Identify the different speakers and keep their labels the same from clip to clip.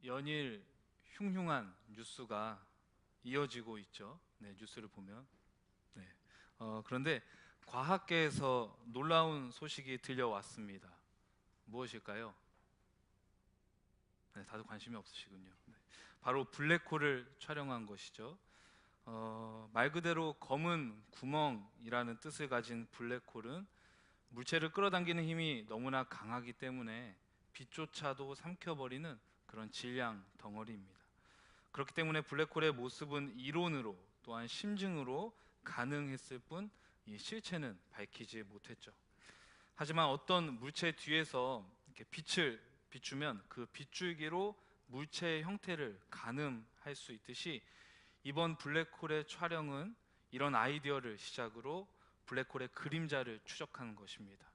Speaker 1: 연일 흉흉한 뉴스가 이어지고 있죠. 네, 뉴스를 보면. 네. 그런데 과학계에서 놀라운 소식이 들려왔습니다. 무엇일까요? 네, 다들 관심이 없으시군요. 네. 바로 블랙홀을 촬영한 것이죠. 말 그대로 검은 구멍이라는 뜻을 가진 블랙홀은 물체를 끌어당기는 힘이 너무나 강하기 때문에 빛조차도 삼켜버리는 그런 질량 덩어리입니다. 그렇기 때문에 블랙홀의 모습은 이론으로 또한 심증으로 가능했을 뿐 이 실체는 밝히지 못했죠. 하지만 어떤 물체 뒤에서 이렇게 빛을 비추면 그 빗줄기로 물체의 형태를 가늠할 수 있듯이 이번 블랙홀의 촬영은 이런 아이디어를 시작으로 블랙홀의 그림자를 추적하는 것입니다.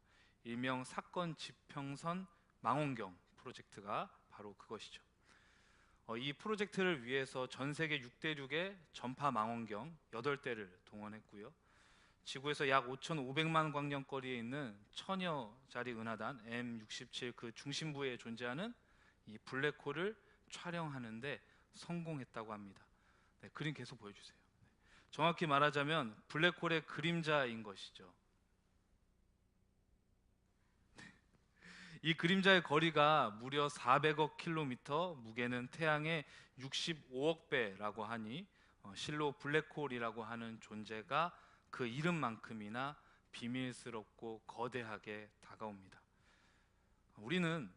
Speaker 1: 일명 사건 지평선 망원경 프로젝트가 바로 그것이죠. 이 프로젝트를 위해서 전 세계 6대륙의 전파 망원경 8대를 동원했고요. 지구에서 약 5,500만 광년 거리에 있는 천여짜리 은하단 M67 그 중심부에 존재하는 이 블랙홀을 촬영하는데 성공했다고 합니다. 네, 그림 계속 보여주세요. 정확히 말하자면 블랙홀의 그림자인 것이죠. 이 그림자의 거리가 무려 400억 킬로미터, 무게는 태양의 65억 배라고 하니 실로 블랙홀이라고 하는 존재가 그 이름만큼이나 비밀스럽고 거대하게 다가옵니다. 우리는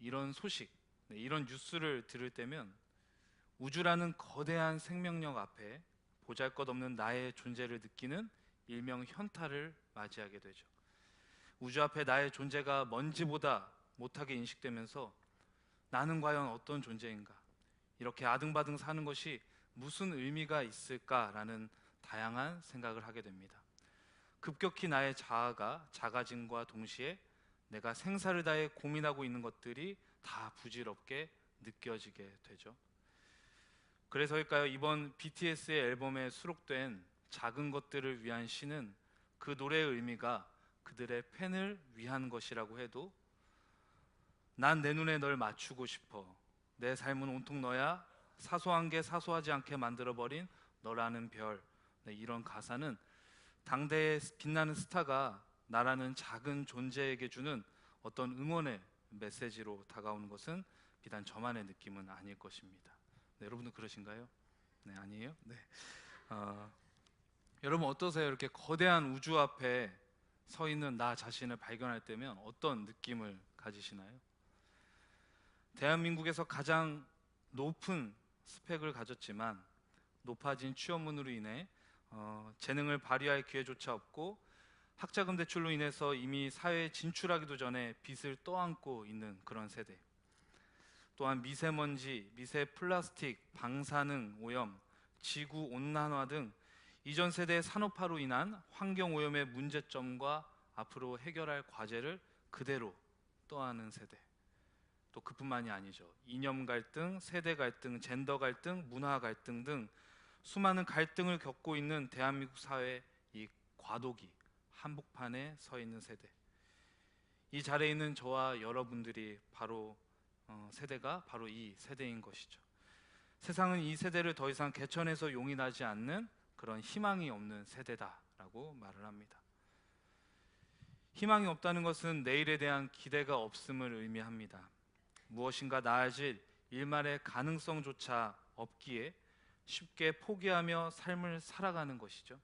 Speaker 1: 이런 소식, 이런 뉴스를 들을 때면 우주라는 거대한 생명력 앞에 보잘것없는 나의 존재를 느끼는 일명 현타를 맞이하게 되죠. 우주 앞에 나의 존재가 먼지보다 못하게 인식되면서 나는 과연 어떤 존재인가? 이렇게 아등바등 사는 것이 무슨 의미가 있을까라는 다양한 생각을 하게 됩니다. 급격히 나의 자아가 작아짐과 동시에 내가 생사를 다해 고민하고 있는 것들이 다 부질없게 느껴지게 되죠. 그래서일까요? 이번 BTS의 앨범에 수록된 작은 것들을 위한 시는 그 노래의 의미가 그들의 팬을 위한 것이라고 해도 난 내 눈에 널 맞추고 싶어. 내 삶은 온통 너야. 사소한 게 사소하지 않게 만들어버린 너라는 별. 네, 이런 가사는 당대의 빛나는 스타가 나라는 작은 존재에게 주는 어떤 응원의 메시지로 다가오는 것은 비단 저만의 느낌은 아닐 것입니다. 네, 여러분도 그러신가요? 네, 아니에요? 네. 어, 여러분 어떠세요? 이렇게 거대한 우주 앞에 서 있는 나 자신을 발견할 때면 어떤 느낌을 가지시나요? 대한민국에서 가장 높은 스펙을 가졌지만 높아진 취업문으로 인해 재능을 발휘할 기회조차 없고 학자금 대출로 인해서 이미 사회에 진출하기도 전에 빚을 떠안고 있는 그런 세대. 또한 미세먼지, 미세 플라스틱, 방사능 오염, 지구 온난화 등 이전 세대의 산업화로 인한 환경 오염의 문제점과 앞으로 해결할 과제를 그대로 떠안은 세대. 또 그뿐만이 아니죠. 이념 갈등, 세대 갈등, 젠더 갈등, 문화 갈등 등 수많은 갈등을 겪고 있는 대한민국 사회의 이 과도기 한복판에 서 있는 세대. 이 자리에 있는 저와 여러분들이 바로 세대가 바로 이 세대인 것이죠. 세상은 이 세대를 더 이상 개천에서 용인하지 않는 그런 희망이 없는 세대다라고 말을 합니다. 희망이 없다는 것은 내일에 대한 기대가 없음을 의미합니다. 무엇인가 나아질 일말의 가능성조차 없기에 쉽게 포기하며 삶을 살아가는 것이죠.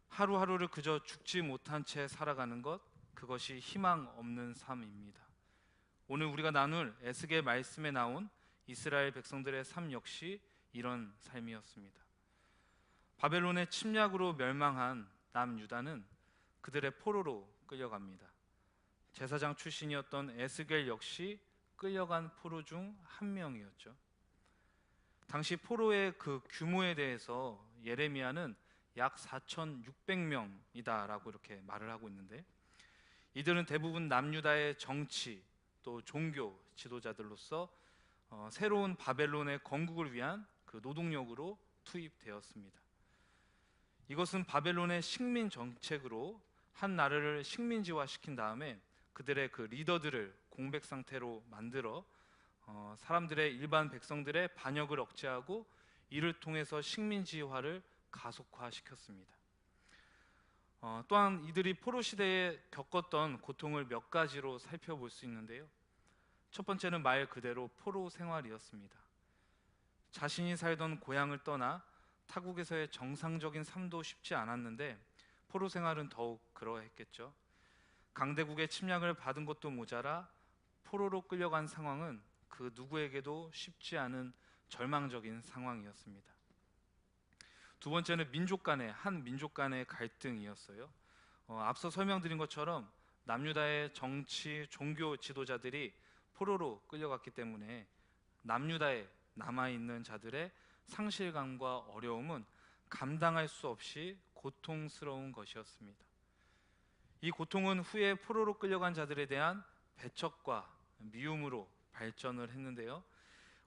Speaker 1: 하루하루를 그저 죽지 못한 채 살아가는 것, 그것이 희망 없는 삶입니다. 오늘 우리가 나눌 에스겔 말씀에 나온 이스라엘 백성들의 삶 역시 이런 삶이었습니다. 바벨론의 침략으로 멸망한 남유다는 그들의 포로로 끌려갑니다. 제사장 출신이었던 에스겔 역시 끌려간 포로 중 한 명이었죠. 당시 포로의 그 규모에 대해서 예레미야는 약 4,600명이다라고 이렇게 말을 하고 있는데, 이들은 대부분 남유다의 정치 또 종교 지도자들로서 새로운 바벨론의 건국을 위한 그 노동력으로 투입되었습니다. 이것은 바벨론의 식민 정책으로 한 나라를 식민지화 시킨 다음에 그들의 그 리더들을 공백 상태로 만들어 사람들의 일반 백성들의 반역을 억제하고 이를 통해서 식민지화를 가속화시켰습니다. 또한 이들이 포로 시대에 겪었던 고통을 몇 가지로 살펴볼 수 있는데요. 첫 번째는 말 그대로 포로 생활이었습니다. 자신이 살던 고향을 떠나 타국에서의 정상적인 삶도 쉽지 않았는데 포로 생활은 더욱 그러했겠죠. 강대국의 침략을 받은 것도 모자라 포로로 끌려간 상황은 그 누구에게도 쉽지 않은 절망적인 상황이었습니다. 두 번째는 한 민족 간의 갈등이었어요. 앞서 설명드린 것처럼 남유다의 정치, 종교 지도자들이 포로로 끌려갔기 때문에 남유다에 남아있는 자들의 상실감과 어려움은 감당할 수 없이 고통스러운 것이었습니다. 이 고통은 후에 포로로 끌려간 자들에 대한 배척과 미움으로 발전을 했는데요.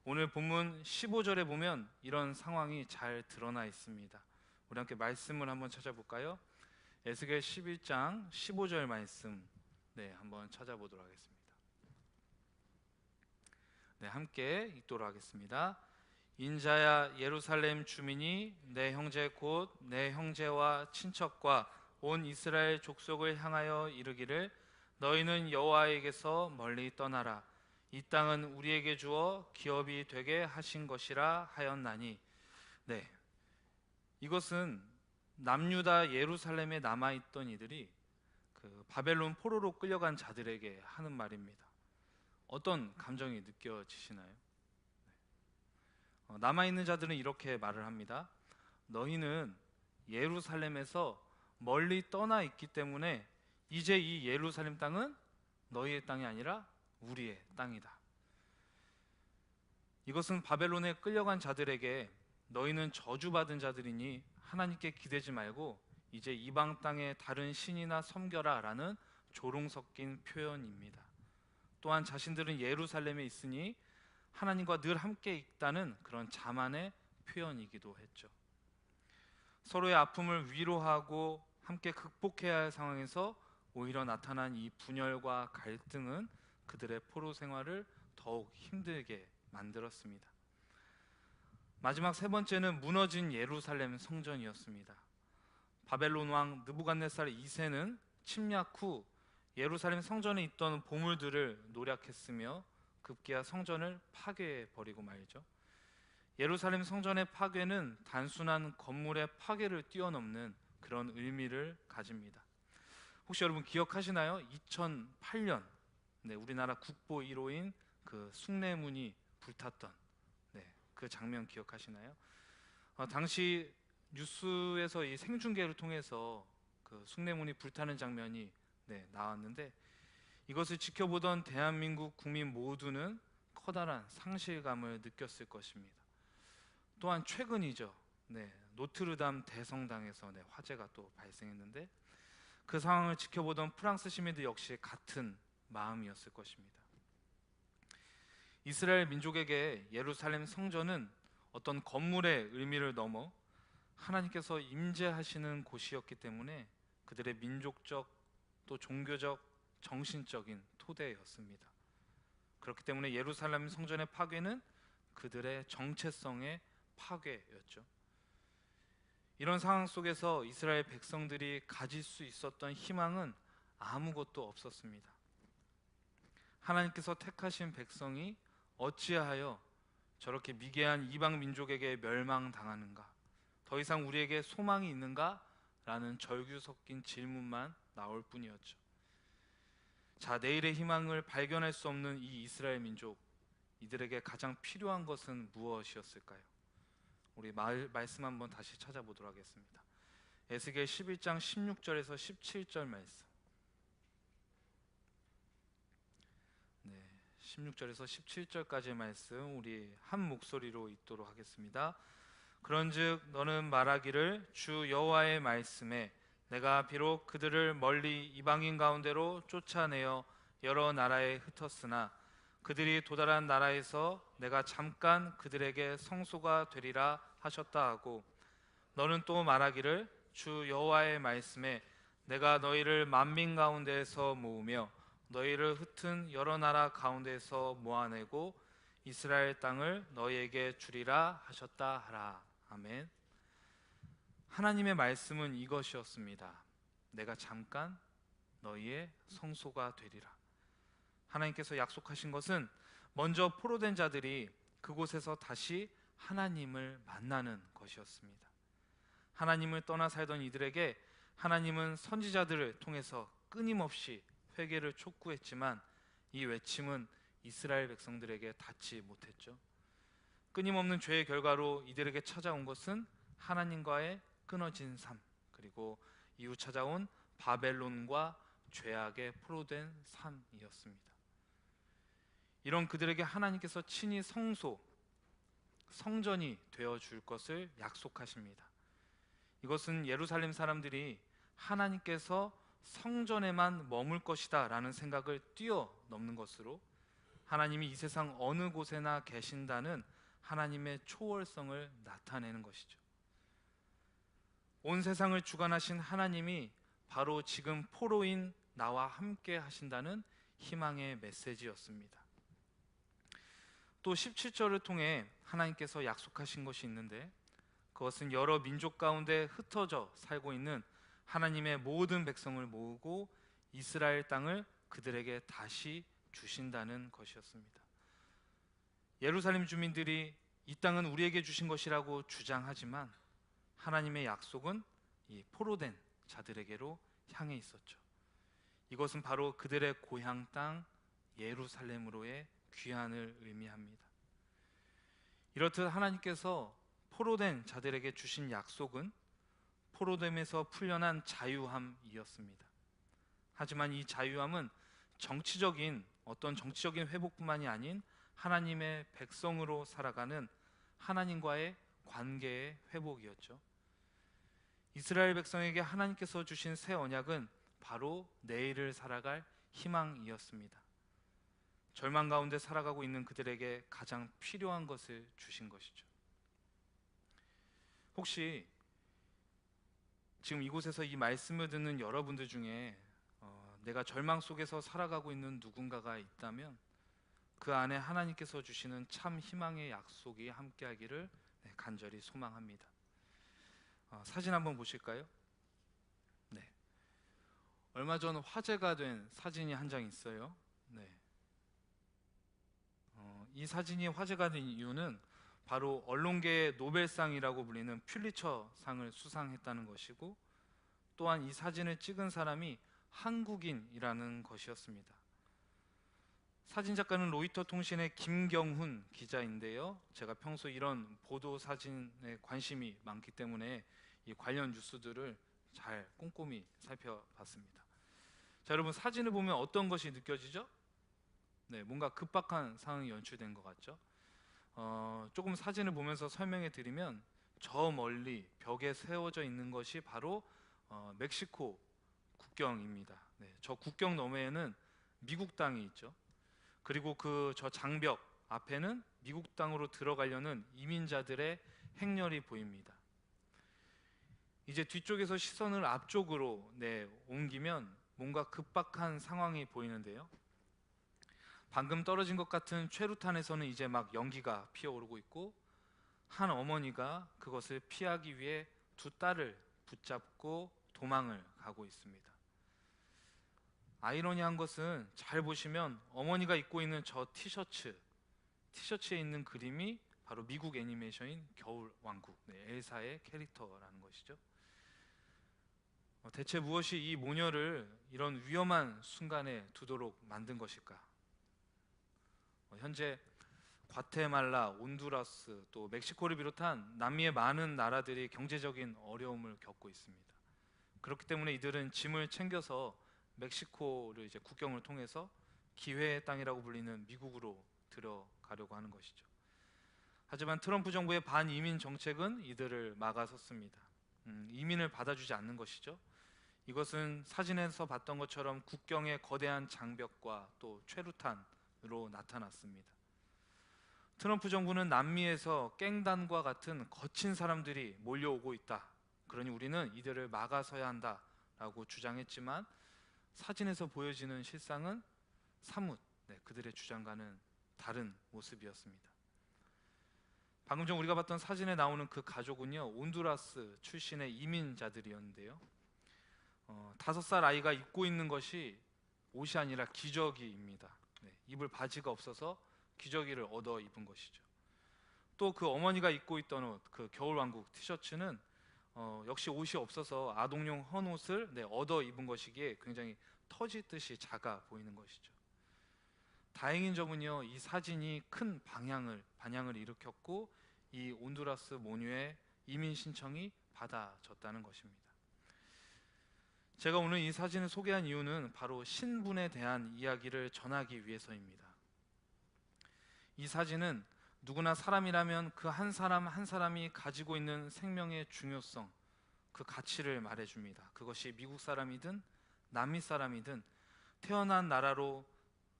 Speaker 1: 오늘 본문 15절에 보면 이런 상황이 잘 드러나 있습니다. 우리 함께 말씀을 한번 찾아볼까요? 에스겔 11장 15절 말씀 한번 찾아보도록 하겠습니다. 함께 읽도록 하겠습니다. 인자야 예루살렘 주민이 내 형제 곧 내 형제와 친척과 온 이스라엘 족속을 향하여 이르기를 너희는 여호와에게서 멀리 떠나라. 이 땅은 우리에게 주어 기업이 되게 하신 것이라 하였나니. 이것은 남유다 예루살렘에 남아있던 이들이 그 바벨론 포로로 끌려간 자들에게 하는 말입니다. 어떤 감정이 느껴지시나요? 남아있는 자들은 이렇게 말을 합니다. 너희는 예루살렘에서 멀리 떠나 있기 때문에 이제 이 예루살렘 땅은 너희의 땅이 아니라 우리의 땅이다. 이것은 바벨론에 끌려간 자들에게 너희는 저주받은 자들이니 하나님께 기대지 말고 이제 이방 땅의 다른 신이나 섬겨라 라는 조롱 섞인 표현입니다. 또한 자신들은 예루살렘에 있으니 하나님과 늘 함께 있다는 그런 자만의 표현이기도 했죠. 서로의 아픔을 위로하고 함께 극복해야 할 상황에서 오히려 나타난 이 분열과 갈등은 그들의 포로 생활을 더욱 힘들게 만들었습니다. 마지막 세 번째는 무너진 예루살렘 성전이었습니다. 바벨론 왕 느부갓네살 2세는 침략 후 예루살렘 성전에 있던 보물들을 노략했으며 급기야 성전을 파괴해버리고 말이죠. 예루살렘 성전의 파괴는 단순한 건물의 파괴를 뛰어넘는 그런 의미를 가집니다. 혹시 여러분 기억하시나요? 2008년 우리나라 국보 1호인 그 숭례문이 불탔던 그 장면 기억하시나요? 당시 뉴스에서 이 생중계를 통해서 그 숭례문이 불타는 장면이 나왔는데 이것을 지켜보던 대한민국 국민 모두는 커다란 상실감을 느꼈을 것입니다. 또한 최근이죠. 노트르담 대성당에서 화재가 또 발생했는데 그 상황을 지켜보던 프랑스 시민들 역시 같은 마음이었을 것입니다. 이스라엘 민족에게 예루살렘 성전은 어떤 건물의 의미를 넘어 하나님께서 임재하시는 곳이었기 때문에 그들의 민족적 또 종교적 정신적인 토대였습니다. 그렇기 때문에 예루살렘 성전의 파괴는 그들의 정체성의 파괴였죠. 이런 상황 속에서 이스라엘 백성들이 가질 수 있었던 희망은 아무것도 없었습니다. 하나님께서 택하신 백성이 어찌하여 저렇게 미개한 이방 민족에게 멸망당하는가? 더 이상 우리에게 소망이 있는가? 라는 절규 섞인 질문만 나올 뿐이었죠. 자, 내일의 희망을 발견할 수 없는 이 이스라엘 민족, 이들에게 가장 필요한 것은 무엇이었을까요? 우리 말씀 한번 다시 찾아보도록 하겠습니다. 에스겔 11장 16절에서 17절 말씀. 16절에서 17절까지의 말씀 우리 한 목소리로 읽도록 하겠습니다. 그런즉 너는 말하기를 주 여호와의 말씀에 내가 비록 그들을 멀리 이방인 가운데로 쫓아내어 여러 나라에 흩었으나 그들이 도달한 나라에서 내가 잠깐 그들에게 성소가 되리라 하셨다 하고 너는 또 말하기를 주 여호와의 말씀에 내가 너희를 만민 가운데에서 모으며 너희를 흩은 여러 나라 가운데에서 모아내고 이스라엘 땅을 너희에게 주리라 하셨다 하라. 아멘. 하나님의 말씀은 이것이었습니다. 내가 잠깐 너희의 성소가 되리라. 하나님께서 약속하신 것은 먼저 포로된 자들이 그곳에서 다시 하나님을 만나는 것이었습니다. 하나님을 떠나 살던 이들에게 하나님은 선지자들을 통해서 끊임없이 회개를 촉구했지만 이 외침은 이스라엘 백성들에게 닿지 못했죠. 끊임없는 죄의 결과로 이들에게 찾아온 것은 하나님과의 끊어진 삶, 그리고 이후 찾아온 바벨론과 죄악에 포로된 삶이었습니다. 이런 그들에게 하나님께서 친히 성전이 되어 줄 것을 약속하십니다. 이것은 예루살렘 사람들이 하나님께서 성전에만 머물 것이다 라는 생각을 뛰어넘는 것으로 하나님이 이 세상 어느 곳에나 계신다는 하나님의 초월성을 나타내는 것이죠. 온 세상을 주관하신 하나님이 바로 지금 포로인 나와 함께 하신다는 희망의 메시지였습니다. 또 17절을 통해 하나님께서 약속하신 것이 있는데, 그것은 여러 민족 가운데 흩어져 살고 있는 하나님의 모든 백성을 모으고 이스라엘 땅을 그들에게 다시 주신다는 것이었습니다. 예루살렘 주민들이 이 땅은 우리에게 주신 것이라고 주장하지만 하나님의 약속은 이 포로된 자들에게로 향해 있었죠. 이것은 바로 그들의 고향 땅 예루살렘으로의 귀환을 의미합니다. 이렇듯 하나님께서 포로된 자들에게 주신 약속은 포로됨에서 풀려난 자유함이었습니다. 하지만 이 자유함은 어떤 정치적인 회복뿐만이 아닌 하나님의 백성으로 살아가는 하나님과의 관계의 회복이었죠. 이스라엘 백성에게 하나님께서 주신 새 언약은 바로 내일을 살아갈 희망이었습니다. 절망 가운데 살아가고 있는 그들에게 가장 필요한 것을 주신 것이죠. 혹시 지금 이곳에서 이 말씀을 듣는 여러분들 중에 내가 절망 속에서 살아가고 있는 누군가가 있다면 그 안에 하나님께서 주시는 참 희망의 약속이 함께하기를 간절히 소망합니다. 사진 한번 보실까요? 네. 얼마 전 화제가 된 사진이 한 장 있어요. 네. 이 사진이 화제가 된 이유는 바로 언론계의 노벨상이라고 불리는 퓰리처상을 수상했다는 것이고, 또한 이 사진을 찍은 사람이 한국인이라는 것이었습니다. 사진작가는 로이터 통신의 김경훈 기자인데요. 제가 평소 이런 보도 사진에 관심이 많기 때문에 이 관련 뉴스들을 잘 꼼꼼히 살펴봤습니다. 자, 여러분, 사진을 보면 어떤 것이 느껴지죠? 네, 뭔가 급박한 상황이 연출된 것 같죠? 조금 사진을 보면서 설명해 드리면, 저 멀리 벽에 세워져 있는 것이 바로 멕시코 국경입니다. 네, 저 국경 너머에는 미국 땅이 있죠. 그리고 저 장벽 앞에는 미국 땅으로 들어가려는 이민자들의 행렬이 보입니다. 이제 뒤쪽에서 시선을 앞쪽으로 옮기면 뭔가 급박한 상황이 보이는데요. 방금 떨어진 것 같은 최루탄에서는 이제 막 연기가 피어오르고 있고, 한 어머니가 그것을 피하기 위해 두 딸을 붙잡고 도망을 가고 있습니다. 아이러니한 것은 잘 보시면 어머니가 입고 있는 저 티셔츠에 있는 그림이 바로 미국 애니메이션인 겨울왕국, 엘사의 캐릭터라는 것이죠. 대체 무엇이 이 모녀를 이런 위험한 순간에 두도록 만든 것일까? 현재 과테말라, 온두라스, 또 멕시코를 비롯한 남미의 많은 나라들이 경제적인 어려움을 겪고 있습니다. 그렇기 때문에 이들은 짐을 챙겨서 멕시코를 이제 국경을 통해서 기회의 땅이라고 불리는 미국으로 들어가려고 하는 것이죠. 하지만 트럼프 정부의 반이민 정책은 이들을 막아섰습니다. 이민을 받아주지 않는 것이죠. 이것은 사진에서 봤던 것처럼 국경의 거대한 장벽과 또 최루탄으로 나타났습니다. 트럼프 정부는 남미에서 갱단과 같은 거친 사람들이 몰려오고 있다, 그러니 우리는 이들을 막아서야 한다라고 주장했지만 사진에서 보여지는 실상은 사뭇 그들의 주장과는 다른 모습이었습니다. 방금 전 우리가 봤던 사진에 나오는 그 가족은요, 온두라스 출신의 이민자들이었는데요. 5살 아이가 입고 있는 것이 옷이 아니라 기저귀입니다. 네, 입을 바지가 없어서 기저귀를 얻어 입은 것이죠. 또 그 어머니가 입고 있던 옷, 그 겨울왕국 티셔츠는 역시 옷이 없어서 아동용 헌옷을 얻어 입은 것이기에 굉장히 터지듯이 작아 보이는 것이죠. 다행인 점은요, 이 사진이 큰 반향을 일으켰고 이 온두라스 모뉴의 이민 신청이 받아졌다는 것입니다. 제가 오늘 이 사진을 소개한 이유는 바로 신분에 대한 이야기를 전하기 위해서입니다. 이 사진은 누구나 사람이라면 그 한 사람 한 사람이 가지고 있는 생명의 중요성, 그 가치를 말해줍니다. 그것이 미국 사람이든 남미 사람이든 태어난 나라로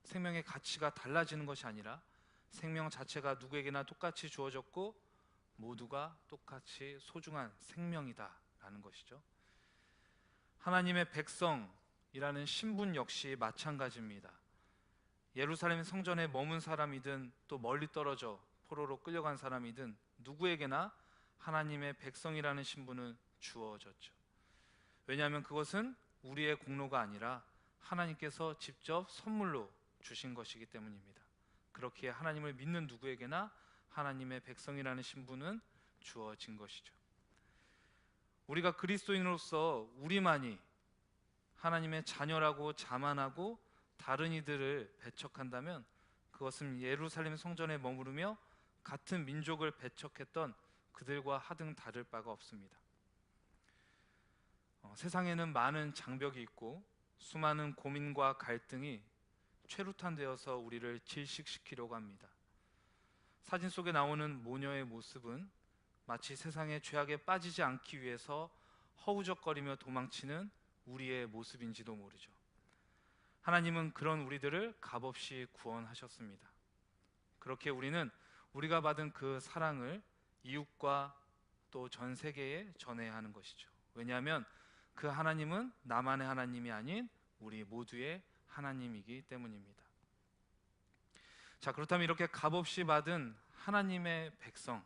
Speaker 1: 생명의 가치가 달라지는 것이 아니라 생명 자체가 누구에게나 똑같이 주어졌고 모두가 똑같이 소중한 생명이다라는 것이죠. 하나님의 백성이라는 신분 역시 마찬가지입니다. 예루살렘 성전에 머문 사람이든 또 멀리 떨어져 포로로 끌려간 사람이든 누구에게나 하나님의 백성이라는 신분은 주어졌죠. 왜냐하면 그것은 우리의 공로가 아니라 하나님께서 직접 선물로 주신 것이기 때문입니다. 그렇기에 하나님을 믿는 누구에게나 하나님의 백성이라는 신분은 주어진 것이죠. 우리가 그리스도인으로서 우리만이 하나님의 자녀라고 자만하고 다른 이들을 배척한다면 그것은 예루살렘 성전에 머무르며 같은 민족을 배척했던 그들과 하등 다를 바가 없습니다. 세상에는 많은 장벽이 있고 수많은 고민과 갈등이 최루탄되어서 우리를 질식시키려고 합니다. 사진 속에 나오는 모녀의 모습은 마치 세상의 죄악에 빠지지 않기 위해서 허우적거리며 도망치는 우리의 모습인지도 모르죠. 하나님은 그런 우리들을 값없이 구원하셨습니다. 그렇게 우리는 우리가 받은 그 사랑을 이웃과 또 전 세계에 전해야 하는 것이죠. 왜냐하면 그 하나님은 나만의 하나님이 아닌 우리 모두의 하나님이기 때문입니다. 자, 그렇다면 이렇게 값없이 받은 하나님의 백성,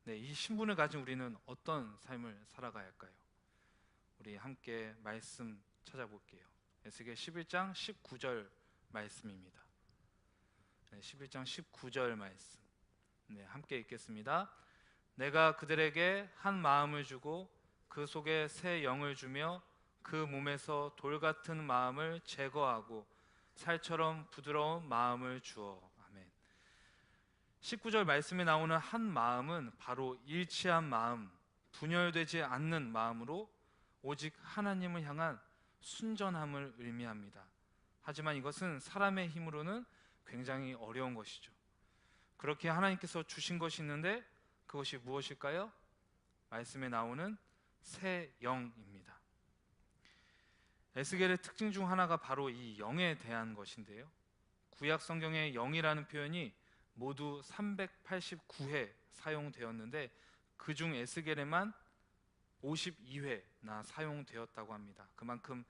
Speaker 1: 이 신분을 가진 우리는 어떤 삶을 살아가야 할까요? 우리 함께 말씀 찾아볼게요. 에스겔 11장 19절 말씀입니다. 11장 19절 말씀. 함께 읽겠습니다. 내가 그들에게 한 마음을 주고 그 속에 새 영을 주며 그 몸에서 돌 같은 마음을 제거하고 살처럼 부드러운 마음을 주어. 아멘. 19절 말씀에 나오는 한 마음은 바로 일치한 마음, 분열되지 않는 마음으로 오직 하나님을 향한 순전함을 의미합니다. 하지만 이것은 사람의 힘으로는 굉장히 어려운 것이죠. 그렇게 하나님께서 주신 것이 있는데 그것이 무엇일까요? 말씀에 나오는 새 영입니다. 에스겔의 특징 중 하나가 바로 이 영에 대한 것인데요. 구약 성경의 영이라는 표현이 모두 389회 사용되었는데 그중 에스겔에만 52회나 사용되었다고 합니다. 그만큼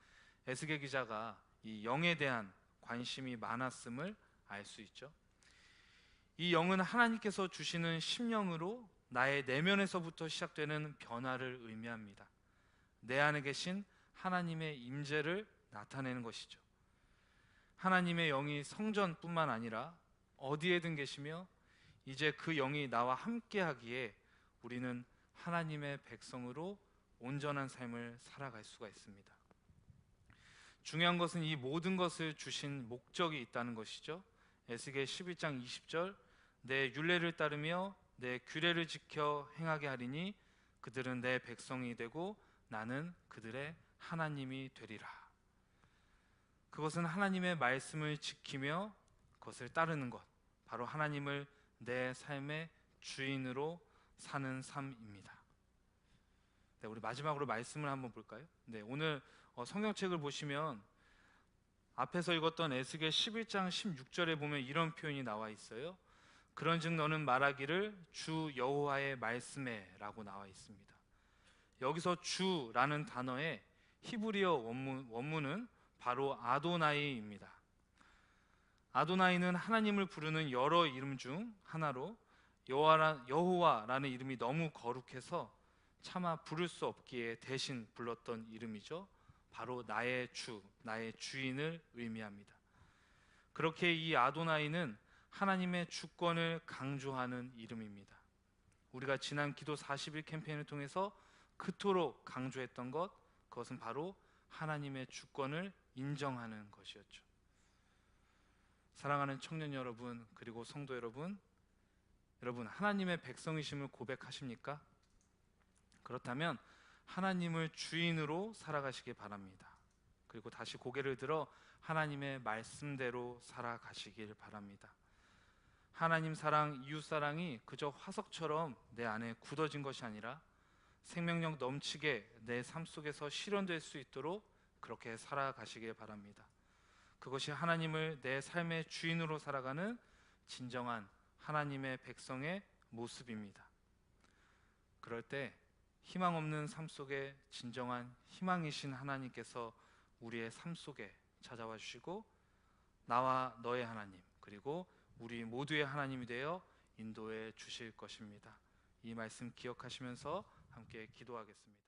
Speaker 1: 에스겔 기자가 이 영에 대한 관심이 많았음을 알 수 있죠. 이 영은 하나님께서 주시는 심령으로 나의 내면에서부터 시작되는 변화를 의미합니다. 내 안에 계신 하나님의 임재를 나타내는 것이죠. 하나님의 영이 성전뿐만 아니라 어디에든 계시며 이제 그 영이 나와 함께하기에 우리는 하나님의 백성으로 온전한 삶을 살아갈 수가 있습니다. 중요한 것은 이 모든 것을 주신 목적이 있다는 것이죠. 에스겔 11장 20절 내 율례를 따르며 내 규례를 지켜 행하게 하리니 그들은 내 백성이 되고 나는 그들의 하나님이 되리라. 그것은 하나님의 말씀을 지키며 그것을 따르는 것, 바로 하나님을 내 삶의 주인으로 사는 삶입니다. 우리 마지막으로 말씀을 한번 볼까요? 오늘 성경책을 보시면 앞에서 읽었던 에스겔 11장 16절에 보면 이런 표현이 나와 있어요. 그런즉 너는 말하기를 주 여호와의 말씀에 라고 나와 있습니다. 여기서 주라는 단어의 히브리어 원문은 바로 아도나이입니다. 아도나이는 하나님을 부르는 여러 이름 중 하나로 여호와라는 이름이 너무 거룩해서 차마 부를 수 없기에 대신 불렀던 이름이죠. 바로 나의 주, 나의 주인을 의미합니다. 그렇게 이 아도나이는 하나님의 주권을 강조하는 이름입니다. 우리가 지난 기도 40일 캠페인을 통해서 그토록 강조했던 그것은 바로 하나님의 주권을 인정하는 것이었죠. 사랑하는 청년 여러분, 그리고 성도 여러분, 하나님의 백성이심을 고백하십니까? 그렇다면 하나님을 주인으로 살아가시기 바랍니다. 그리고 다시 고개를 들어 하나님의 말씀대로 살아가시길 바랍니다. 하나님 사랑, 이웃 사랑이 그저 화석처럼 내 안에 굳어진 것이 아니라 생명력 넘치게 내 삶 속에서 실현될 수 있도록 그렇게 살아가시길 바랍니다. 그것이 하나님을 내 삶의 주인으로 살아가는 진정한 하나님의 백성의 모습입니다. 그럴 때 희망 없는 삶 속에 진정한 희망이신 하나님께서 우리의 삶 속에 찾아와 주시고 나와 너의 하나님, 그리고 우리 모두의 하나님이 되어 인도해 주실 것입니다. 이 말씀 기억하시면서 함께 기도하겠습니다.